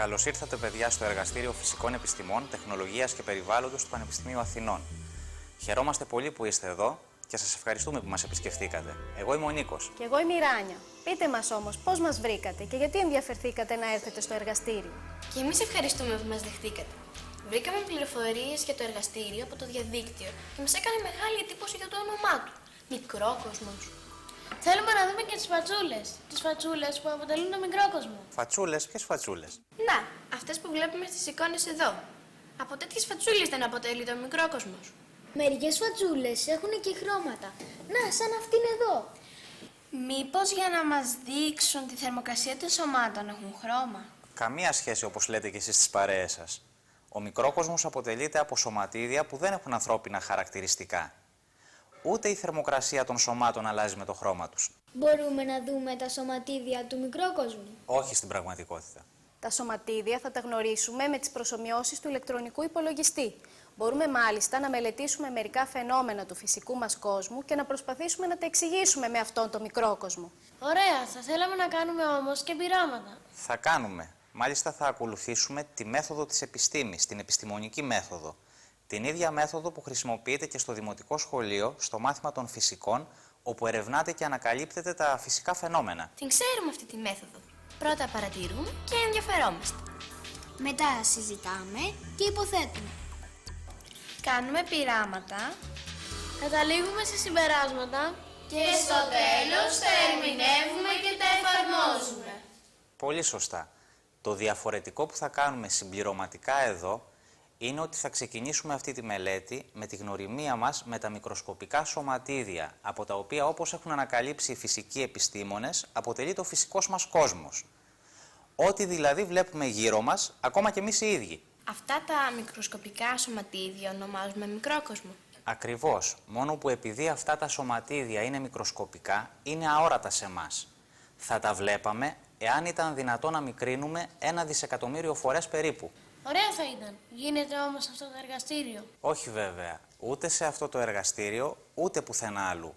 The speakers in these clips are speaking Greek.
Καλώς ήρθατε, παιδιά, στο Εργαστήριο Φυσικών Επιστημών, Τεχνολογίας και Περιβάλλοντος του Πανεπιστημίου Αθηνών. Χαιρόμαστε πολύ που είστε εδώ και σας ευχαριστούμε που μας επισκεφτήκατε. Εγώ είμαι ο Νίκος. Και εγώ είμαι η Ράνια. Πείτε μας όμως πώς μας βρήκατε και γιατί ενδιαφερθήκατε να έρθετε στο εργαστήριο. Και εμείς ευχαριστούμε που μας δεχτήκατε. Βρήκαμε πληροφορίες για το εργαστήριο από το διαδίκτυο και μας έκανε μεγάλη εντύπωση για το όνομά του. Μικρόκοσμος. Θέλουμε να δούμε και τις φατσούλες. Τις φατσούλες που αποτελούν το μικρόκοσμο. Φατσούλες, ποιες φατσούλες? Να, αυτές που βλέπουμε στις εικόνες εδώ. Από τέτοιες φατσούλες δεν αποτελεί το μικρόκοσμος. Μερικές φατσούλες έχουν και χρώματα. Να, σαν αυτήν εδώ. Μήπως για να μας δείξουν τη θερμοκρασία των σωμάτων έχουν χρώμα. Καμία σχέση, όπως λέτε και εσείς στις παρέες σας. Ο μικρόκοσμος αποτελείται από σωματίδια που δεν έχουν ανθρώπινα χαρακτηριστικά. Ούτε η θερμοκρασία των σωμάτων αλλάζει με το χρώμα τους. Μπορούμε να δούμε τα σωματίδια του μικρόκοσμου. Όχι στην πραγματικότητα. Τα σωματίδια θα τα γνωρίσουμε με τις προσομοιώσεις του ηλεκτρονικού υπολογιστή. Μπορούμε μάλιστα να μελετήσουμε μερικά φαινόμενα του φυσικού μας κόσμου και να προσπαθήσουμε να τα εξηγήσουμε με αυτόν τον μικρόκοσμο. Ωραία, θα θέλαμε να κάνουμε όμως και πειράματα. Θα κάνουμε. Μάλιστα θα ακολουθήσουμε τη μέθοδο της επιστήμης, την επιστημονική μέθοδο. Την ίδια μέθοδο που χρησιμοποιείται και στο δημοτικό σχολείο, στο μάθημα των φυσικών, όπου ερευνάτε και ανακαλύπτετε τα φυσικά φαινόμενα. Την ξέρουμε αυτή τη μέθοδο. Πρώτα παρατηρούμε και ενδιαφερόμαστε. Μετά συζητάμε και υποθέτουμε. Κάνουμε πειράματα. Καταλήγουμε σε συμπεράσματα. Και στο τέλος τα ερμηνεύουμε και τα εφαρμόζουμε. Πολύ σωστά. Το διαφορετικό που θα κάνουμε συμπληρωματικά εδώ είναι ότι θα ξεκινήσουμε αυτή τη μελέτη με τη γνωριμία μας με τα μικροσκοπικά σωματίδια, από τα οποία, όπως έχουν ανακαλύψει οι φυσικοί επιστήμονες, αποτελεί το φυσικός μας κόσμος. Ό,τι δηλαδή βλέπουμε γύρω μας, ακόμα και εμείς οι ίδιοι. Αυτά τα μικροσκοπικά σωματίδια ονομάζουμε μικρόκοσμο. Ακριβώς, μόνο που επειδή αυτά τα σωματίδια είναι μικροσκοπικά, είναι αόρατα σε εμάς. Θα τα βλέπαμε εάν ήταν δυνατό να μικρύνουμε 1 δισεκατομμύριο φορές περίπου. Ωραία θα ήταν. Γίνεται όμως αυτό το εργαστήριο. Όχι βέβαια, ούτε σε αυτό το εργαστήριο, ούτε πουθενά αλλού.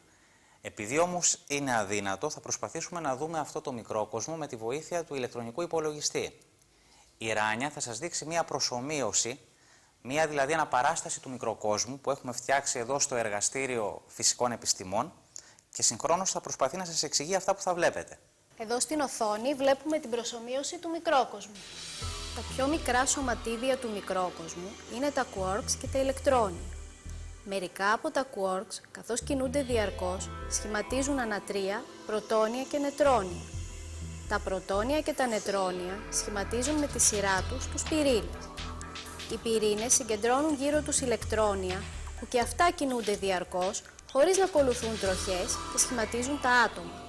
Επειδή όμως είναι αδύνατο, θα προσπαθήσουμε να δούμε αυτό το μικρόκοσμο με τη βοήθεια του ηλεκτρονικού υπολογιστή. Η Ράνια θα σας δείξει μία προσομοίωση, μία δηλαδή αναπαράσταση του μικροκόσμου που έχουμε φτιάξει εδώ στο Εργαστήριο Φυσικών Επιστημών και συγχρόνως θα προσπαθεί να σας εξηγεί αυτά που θα βλέπετε. Εδώ στην οθόνη βλέπουμε την προσομοίωση του μικρόκοσμου. Τα πιο μικρά σωματίδια του μικρόκοσμου είναι τα quarks και τα ηλεκτρόνια. Μερικά από τα quarks, καθώς κινούνται διαρκώς, σχηματίζουν ανατρία, πρωτόνια και νετρόνια. Τα πρωτόνια και τα νετρόνια σχηματίζουν με τη σειρά τους τους πυρήνες. Οι πυρήνες συγκεντρώνουν γύρω τους ηλεκτρόνια, που και αυτά κινούνται διαρκώς, χωρίς να ακολουθούν τροχές και σχηματίζουν τα άτομα.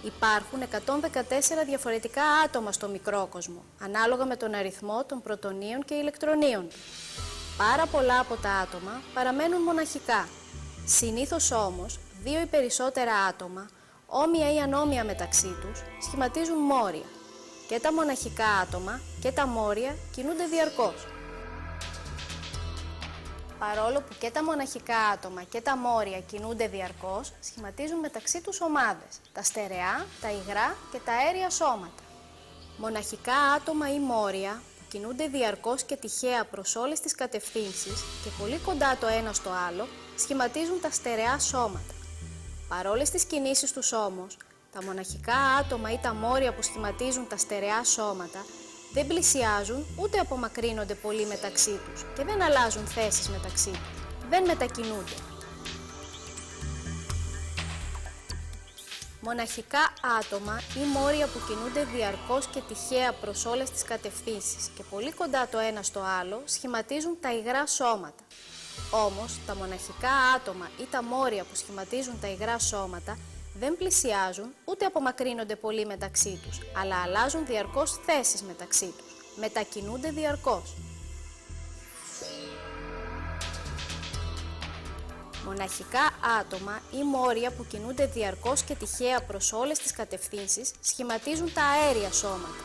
Υπάρχουν 114 διαφορετικά άτομα στο μικρόκοσμο, ανάλογα με τον αριθμό των πρωτονίων και ηλεκτρονίων του. Πάρα πολλά από τα άτομα παραμένουν μοναχικά. Συνήθως όμως, 2 ή περισσότερα άτομα, όμοια ή ανόμοια μεταξύ τους, σχηματίζουν μόρια. Και τα μοναχικά άτομα και τα μόρια κινούνται διαρκώς. Παρόλο που και τα μοναχικά άτομα και τα μόρια κινούνται διαρκώς, σχηματίζουν μεταξύ τους ομάδες, τα στερεά, τα υγρά και τα αέρια σώματα. Μοναχικά άτομα ή μόρια που κινούνται διαρκώς και τυχαία προς όλες τις κατευθύνσεις και πολύ κοντά το ένα στο άλλο, σχηματίζουν τα στερεά σώματα. Παρόλες τις κινήσεις τους όμως, τα μοναχικά άτομα ή τα μόρια που σχηματίζουν τα στερεά σώματα δεν πλησιάζουν ούτε απομακρύνονται πολύ μεταξύ τους και δεν αλλάζουν θέσεις μεταξύ τους, δεν μετακινούνται. Μοναχικά άτομα ή μόρια που κινούνται διαρκώς και τυχαία προς όλες τις κατευθύνσεις και πολύ κοντά το ένα στο άλλο σχηματίζουν τα υγρά σώματα. Όμως, τα μοναχικά άτομα ή τα μόρια που σχηματίζουν τα υγρά σώματα δεν πλησιάζουν ούτε απομακρύνονται πολύ μεταξύ τους, αλλά αλλάζουν διαρκώς θέσεις μεταξύ τους, μετακινούνται διαρκώς. Μοναχικά άτομα ή μόρια που κινούνται διαρκώς και τυχαία προς όλες τις κατευθύνσεις σχηματίζουν τα αέρια σώματα.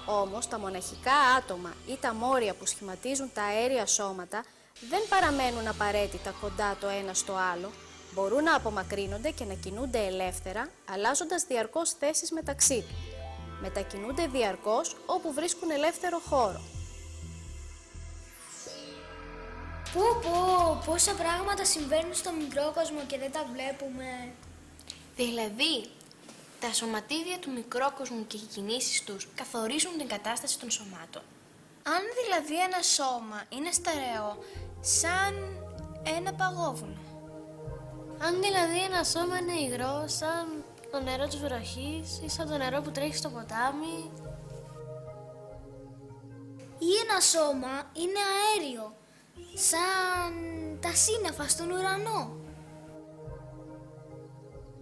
Όμως, τα μοναχικά άτομα ή τα μόρια που σχηματίζουν τα αέρια σώματα δεν παραμένουν απαραίτητα κοντά το ένα στο άλλο, μπορούν να απομακρύνονται και να κινούνται ελεύθερα, αλλάζοντας διαρκώς θέσεις μεταξύ τους. Μετακινούνται διαρκώς όπου βρίσκουν ελεύθερο χώρο. Πόσα πράγματα συμβαίνουν στο μικρό κόσμο και δεν τα βλέπουμε. Δηλαδή, τα σωματίδια του μικρόκοσμου και οι κινήσεις τους καθορίζουν την κατάσταση των σωμάτων. Αν δηλαδή ένα σώμα είναι στερεό, σαν ένα παγόβουνο. Αν δηλαδή ένα σώμα είναι υγρό, σαν το νερό της βροχής ή σαν το νερό που τρέχει στο ποτάμι. Ή ένα σώμα είναι αέριο, σαν τα σύννεφα στον ουρανό.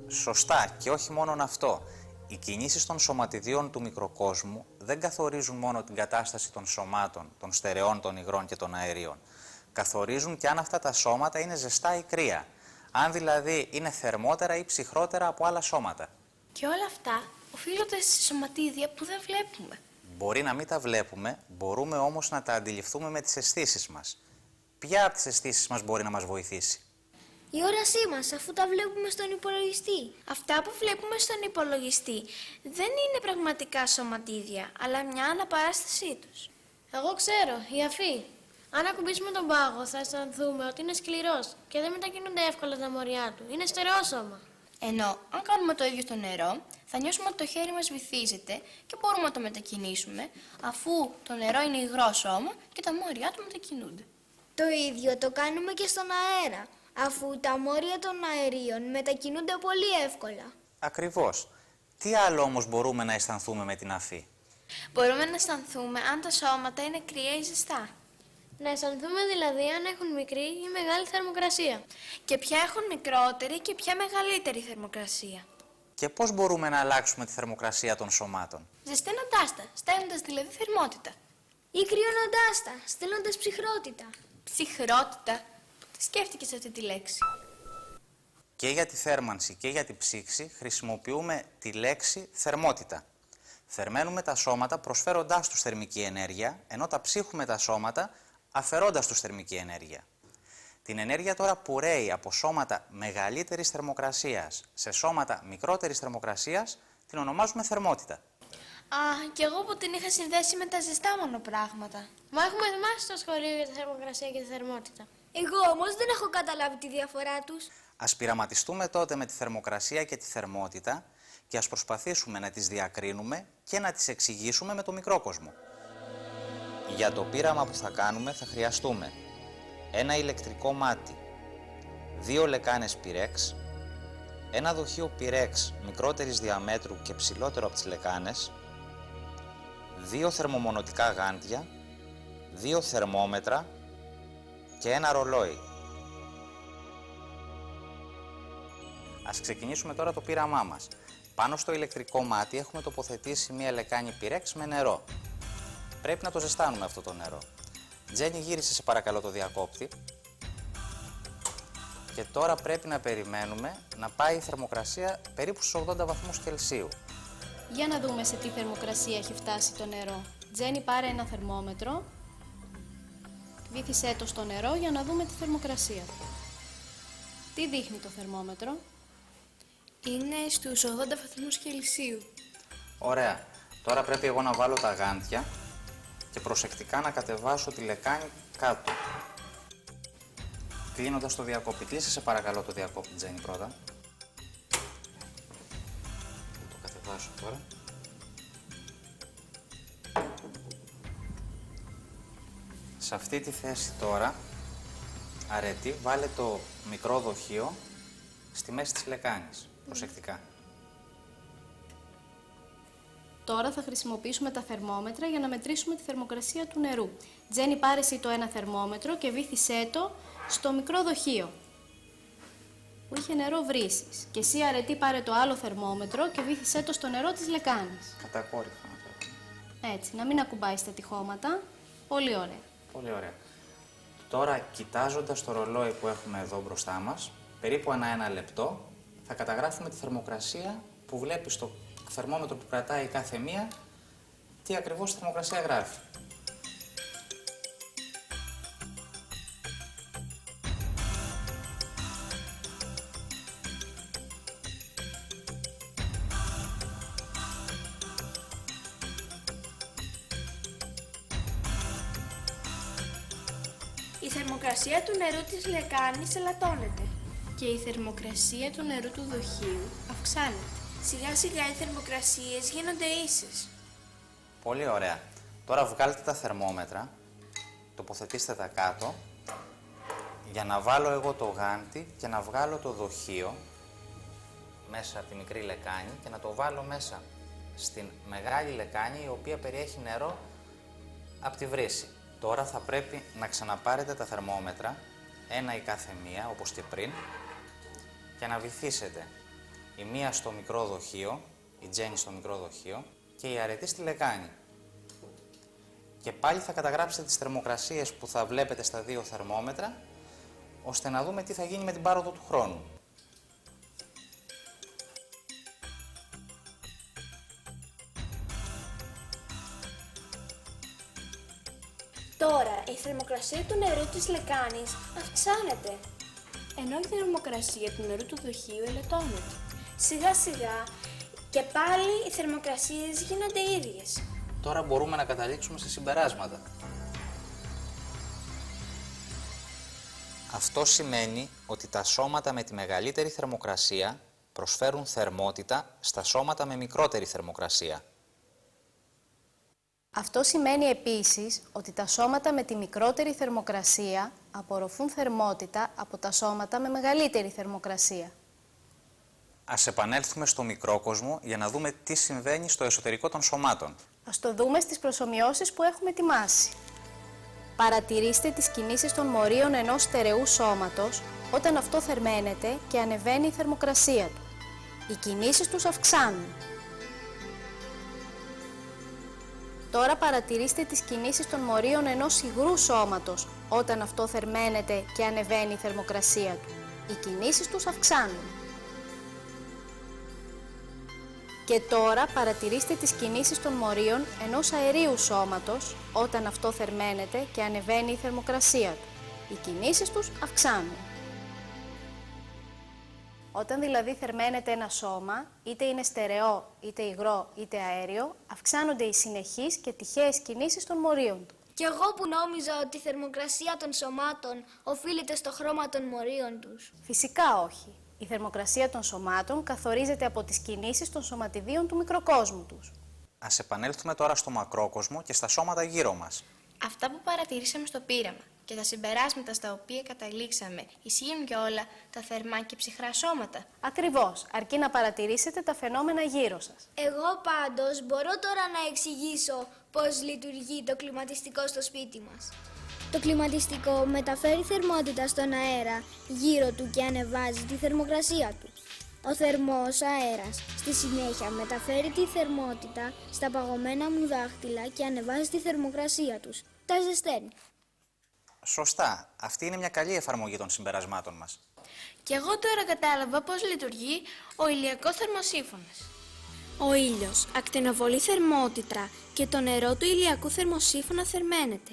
Σωστά, και όχι μόνον αυτό. Οι κινήσεις των σωματιδίων του μικροκόσμου δεν καθορίζουν μόνο την κατάσταση των σωμάτων, των στερεών, των υγρών και των αερίων. Καθορίζουν και αν αυτά τα σώματα είναι ζεστά ή κρύα. Αν δηλαδή είναι θερμότερα ή ψυχρότερα από άλλα σώματα. Και όλα αυτά οφείλονται σε σωματίδια που δεν βλέπουμε. Μπορεί να μην τα βλέπουμε, μπορούμε όμως να τα αντιληφθούμε με τις αισθήσεις μας. Ποια από τις αισθήσεις μας μπορεί να μας βοηθήσει? Η όρασή μας, αφού τα βλέπουμε στον υπολογιστή. Αυτά που βλέπουμε στον υπολογιστή δεν είναι πραγματικά σωματίδια, αλλά μια αναπαράστασή τους. Εγώ ξέρω, η αφή. Αν ακουμπήσουμε τον πάγο, θα αισθανθούμε ότι είναι σκληρός και δεν μετακινούνται εύκολα τα μοριά του. Είναι στερεό σώμα. Ενώ, αν κάνουμε το ίδιο στο νερό, θα νιώσουμε ότι το χέρι μας βυθίζεται και μπορούμε να το μετακινήσουμε, αφού το νερό είναι υγρό σώμα και τα μόρια του μετακινούνται. Το ίδιο το κάνουμε και στον αέρα, αφού τα μόρια των αερίων μετακινούνται πολύ εύκολα. Ακριβώς. Τι άλλο όμως μπορούμε να αισθανθούμε με την αφή? Μπορούμε να αισθανθούμε αν τα σώματα είναι κρύα ή ζεστά. Να αισθανθούμε δηλαδή αν έχουν μικρή ή μεγάλη θερμοκρασία. Και ποια έχουν μικρότερη και ποια μεγαλύτερη θερμοκρασία. Και πώς μπορούμε να αλλάξουμε τη θερμοκρασία των σωμάτων? Ζεσταίνοντάς τα, στέλνοντας δηλαδή θερμότητα. Ή κρυώνοντάς τα, στέλνοντας ψυχρότητα. Ψυχρότητα. Τι σκέφτηκες αυτή τη λέξη? Και για τη θέρμανση και για τη ψήξη χρησιμοποιούμε τη λέξη θερμότητα. Θερμαίνουμε τα σώματα προσφέροντάς τους θερμική ενέργεια, ενώ τα ψύχουμε τα σώματα αφαιρώντας τους θερμική ενέργεια. Την ενέργεια τώρα που ρέει από σώματα μεγαλύτερης θερμοκρασίας σε σώματα μικρότερης θερμοκρασίας την ονομάζουμε θερμότητα. Κι εγώ που την είχα συνδέσει με τα ζεστά μόνο πράγματα. Μα έχουμε μάθει στο σχολείο για τη θερμοκρασία και τη θερμότητα. Εγώ όμως δεν έχω καταλάβει τη διαφορά τους. Ας πειραματιστούμε τότε με τη θερμοκρασία και τη θερμότητα και ας προσπαθήσουμε να τις διακρίνουμε και να τις εξηγήσουμε με το μικρόκοσμο. Για το πείραμα που θα κάνουμε θα χρειαστούμε ένα ηλεκτρικό μάτι, 2 λεκάνες πυρέξ, ένα δοχείο πυρέξ μικρότερης διαμέτρου και ψηλότερο από τις λεκάνες, 2 θερμομονωτικά γάντια, 2 θερμόμετρα και ένα ρολόι. Ας ξεκινήσουμε τώρα το πείραμά μας. Πάνω στο ηλεκτρικό μάτι έχουμε τοποθετήσει μία λεκάνη πυρέξ με νερό. Πρέπει να το ζεστάνουμε αυτό το νερό. Τζένι, γύρισε σε παρακαλώ το διακόπτη. Και τώρα πρέπει να περιμένουμε να πάει η θερμοκρασία περίπου στους 80 βαθμούς Κελσίου. Για να δούμε σε τι θερμοκρασία έχει φτάσει το νερό. Τζένι, πάρε ένα θερμόμετρο. Βύθισέ το στο νερό για να δούμε τη θερμοκρασία. Τι δείχνει το θερμόμετρο? Είναι στους 80 βαθμούς Κελσίου. Ωραία. Τώρα πρέπει εγώ να βάλω τα γάντια και προσεκτικά να κατεβάσω τη λεκάνη κάτω. Κλείνοντας το διακόπτη. Κλείσε σε παρακαλώ το διακόπτη, Τζένι, πρώτα. Θα το κατεβάσω τώρα. Σε αυτή τη θέση τώρα, αρετή, βάλε το μικρό δοχείο στη μέση της λεκάνης. Προσεκτικά. Τώρα θα χρησιμοποιήσουμε τα θερμόμετρα για να μετρήσουμε τη θερμοκρασία του νερού. Τζένι, πάρε εσύ το ένα θερμόμετρο και βύθισέ το στο μικρό δοχείο που είχε νερό βρύσης. Και εσύ, αρετή, πάρε το άλλο θερμόμετρο και βύθισέ το στο νερό της λεκάνης. Κατακόρυφα να το έχουμε. Έτσι, να μην ακουμπάει στα τυχώματα. Πολύ ωραία. Πολύ ωραία. Τώρα, κοιτάζοντας το ρολόι που έχουμε εδώ μπροστά μας, περίπου ένα λεπτό, θα καταγράφουμε τη θερμοκρασία που βλέπεις στο θερμόμετρο που κρατάει κάθε μία, τι ακριβώς θερμοκρασία γράφει. Η θερμοκρασία του νερού της λεκάνης ελαττώνεται. Και η θερμοκρασία του νερού του δοχείου αυξάνεται. Σιγά σιγά οι θερμοκρασίες γίνονται ίσες. Πολύ ωραία. Τώρα βγάλτε τα θερμόμετρα, τοποθετήστε τα κάτω, για να βάλω εγώ το γάντι και να βγάλω το δοχείο μέσα από τη μικρή λεκάνη και να το βάλω μέσα στην μεγάλη λεκάνη, η οποία περιέχει νερό από τη βρύση. Τώρα θα πρέπει να ξαναπάρετε τα θερμόμετρα, ένα η κάθε μία, όπως και πριν, και να βυθίσετε η μία στο μικρό δοχείο, η Τζέννη στο μικρό δοχείο και η αρετή στη λεκάνη. Και πάλι θα καταγράψετε τις θερμοκρασίες που θα βλέπετε στα δύο θερμόμετρα, ώστε να δούμε τι θα γίνει με την πάροδο του χρόνου. Τώρα η θερμοκρασία του νερού της λεκάνης αυξάνεται. Ενώ η θερμοκρασία του νερού του δοχείου ελαττώνεται. Σιγά σιγά και πάλι οι θερμοκρασίες γίνονται ίδιες. Τώρα μπορούμε να καταλήξουμε σε συμπεράσματα. Αυτό σημαίνει ότι τα σώματα με τη μεγαλύτερη θερμοκρασία προσφέρουν θερμότητα στα σώματα με μικρότερη θερμοκρασία. Αυτό σημαίνει επίσης ότι τα σώματα με τη μικρότερη θερμοκρασία απορροφούν θερμότητα από τα σώματα με μεγαλύτερη θερμοκρασία. Ας επανέλθουμε στο μικρόκοσμο για να δούμε τι συμβαίνει στο εσωτερικό των σωμάτων. Ας το δούμε στις προσομοιώσεις που έχουμε ετοιμάσει. Παρατηρήστε τις κινήσεις των μορίων ενός στερεού σώματος όταν αυτό θερμαίνεται και ανεβαίνει η θερμοκρασία του. Οι κινήσεις τους αυξάνουν. Τώρα παρατηρήστε τις κινήσεις των μορίων ενός υγρού σώματος όταν αυτό θερμαίνεται και ανεβαίνει η θερμοκρασία του. Οι κινήσεις τους αυξάνουν. Και τώρα παρατηρήστε τις κινήσεις των μορίων ενός αερίου σώματος όταν αυτό θερμαίνεται και ανεβαίνει η θερμοκρασία του. Οι κινήσεις τους αυξάνουν. Όταν δηλαδή θερμαίνεται ένα σώμα, είτε είναι στερεό, είτε υγρό, είτε αέριο, αυξάνονται οι συνεχείς και τυχαίες κινήσεις των μορίων του. Κι εγώ που νόμιζα ότι η θερμοκρασία των σωμάτων οφείλεται στο χρώμα των μορίων τους. Φυσικά όχι. Η θερμοκρασία των σωμάτων καθορίζεται από τις κινήσεις των σωματιδίων του μικροκόσμου τους. Ας επανέλθουμε τώρα στο μακρόκοσμο και στα σώματα γύρω μας. Αυτά που παρατηρήσαμε στο πείραμα και τα συμπεράσματα στα οποία καταλήξαμε ισχύουν για όλα τα θερμά και ψυχρά σώματα. Ακριβώς, αρκεί να παρατηρήσετε τα φαινόμενα γύρω σας. Εγώ πάντως μπορώ τώρα να εξηγήσω πώς λειτουργεί το κλιματιστικό στο σπίτι μας. Το κλιματιστικό μεταφέρει θερμότητα στον αέρα γύρω του και ανεβάζει τη θερμοκρασία του. Ο θερμός αέρας στη συνέχεια μεταφέρει τη θερμότητα στα παγωμένα μου δάχτυλα και ανεβάζει τη θερμοκρασία τους. Τα ζεσταίνει. Σωστά. Αυτή είναι μια καλή εφαρμογή των συμπερασμάτων μας. Και εγώ τώρα κατάλαβα πώς λειτουργεί ο ηλιακός θερμοσύφωνας. Ο ήλιος ακτινοβολεί θερμότητα και το νερό του ηλιακού θερμοσύφωνα θερμαίνεται.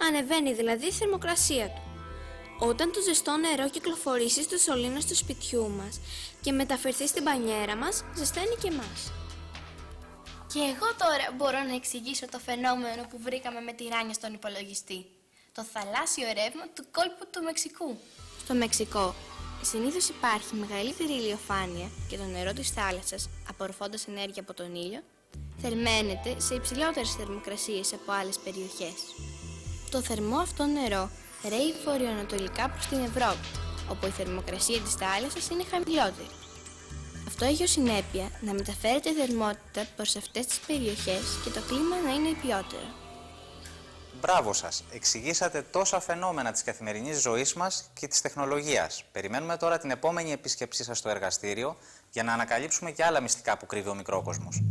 Ανεβαίνει δηλαδή η θερμοκρασία του. Όταν το ζεστό νερό κυκλοφορήσει στους σωλήνες του σπιτιού μας και μεταφερθεί στην μπανιέρα μας, ζεσταίνει και εμάς. Και εγώ τώρα μπορώ να εξηγήσω το φαινόμενο που βρήκαμε με τυράνια στον υπολογιστή. Το θαλάσσιο ρεύμα του κόλπου του Μεξικού. Στο Μεξικό συνήθως υπάρχει μεγαλύτερη ηλιοφάνεια και το νερό της θάλασσας, απορροφώντας ενέργεια από τον ήλιο, θερμαίνεται σε υψηλότερες θερμοκρασίες από άλλες περιοχές. Το θερμό αυτό νερό ρέει βορειοανατολικά προς την Ευρώπη, όπου η θερμοκρασία της θάλασσας είναι χαμηλότερη. Αυτό έχει ως συνέπεια να μεταφέρεται θερμότητα προς αυτές τις περιοχές και το κλίμα να είναι υπιότερο. Μπράβο σας! Εξηγήσατε τόσα φαινόμενα της καθημερινής ζωής μας και της τεχνολογίας. Περιμένουμε τώρα την επόμενη επίσκεψή σας στο εργαστήριο για να ανακαλύψουμε και άλλα μυστικά που κρύβει ο μικρόκοσμος.